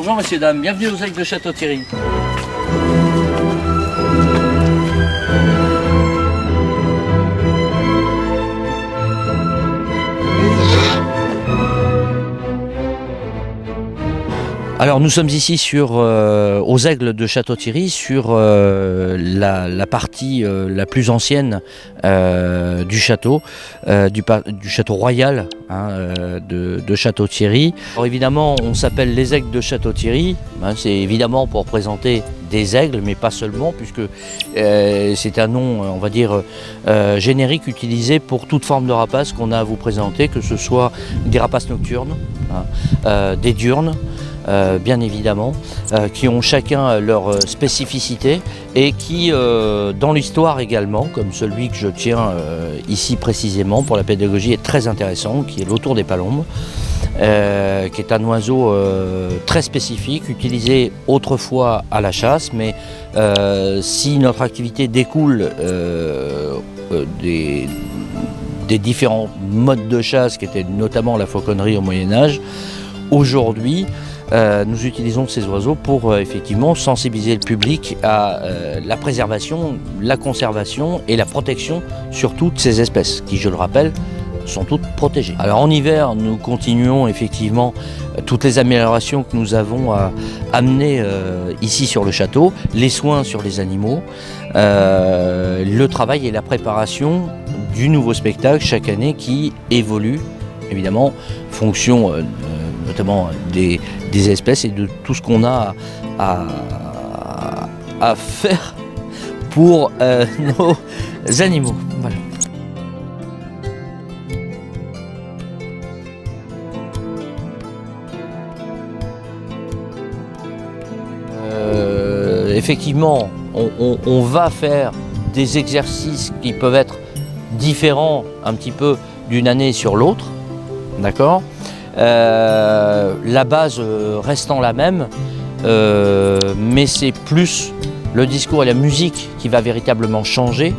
Bonjour messieurs, dames, bienvenue aux aigles de Château-Thierry. Alors nous sommes ici aux aigles de Château-Thierry, sur la partie la plus ancienne du château, du château royal de Château-Thierry. Alors évidemment on s'appelle les aigles de Château-Thierry, c'est évidemment pour présenter des aigles, mais pas seulement, puisque c'est un nom, on va dire, générique utilisé pour toute forme de rapace qu'on a à vous présenter, que ce soit des rapaces nocturnes, des diurnes, bien évidemment, qui ont chacun leur spécificité et qui, dans l'histoire également, comme celui que je tiens ici précisément pour la pédagogie, est très intéressant, qui est l'autour des palombes, qui est un oiseau très spécifique, utilisé autrefois à la chasse, mais si notre activité découle des différents modes de chasse, qui étaient notamment la fauconnerie au Moyen-Âge, aujourd'hui, nous utilisons ces oiseaux pour effectivement sensibiliser le public à la préservation, la conservation et la protection sur toutes ces espèces qui, je le rappelle, sont toutes protégées. Alors en hiver, nous continuons effectivement toutes les améliorations que nous avons à amener ici sur le château, les soins sur les animaux, le travail et la préparation du nouveau spectacle chaque année qui évolue évidemment fonction notamment des espèces et de tout ce qu'on a à faire pour nos animaux. Voilà. Effectivement, on va faire des exercices qui peuvent être différents un petit peu d'une année sur l'autre, d'accord ? La base restant la même, mais c'est plus le discours et la musique qui va véritablement changer.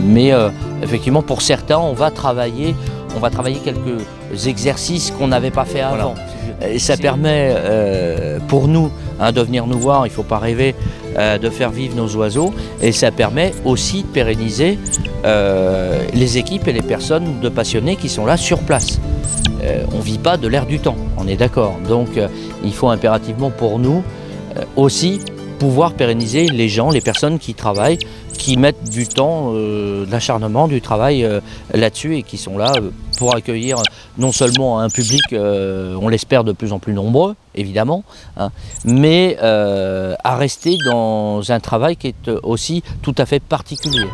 Mais effectivement, pour certains, on va travailler quelques exercices qu'on n'avait pas fait avant. Voilà. Et ça permet pour nous de venir nous voir, il ne faut pas rêver de faire vivre nos oiseaux, et ça permet aussi de pérenniser les équipes et les personnes de passionnés qui sont là sur place. On ne vit pas de l'air du temps, on est d'accord. Donc il faut impérativement pour nous aussi pouvoir pérenniser les gens, les personnes qui travaillent, qui mettent du temps, de l'acharnement, du travail là-dessus et qui sont là pour accueillir non seulement un public, on l'espère de plus en plus nombreux, évidemment, mais à rester dans un travail qui est aussi tout à fait particulier.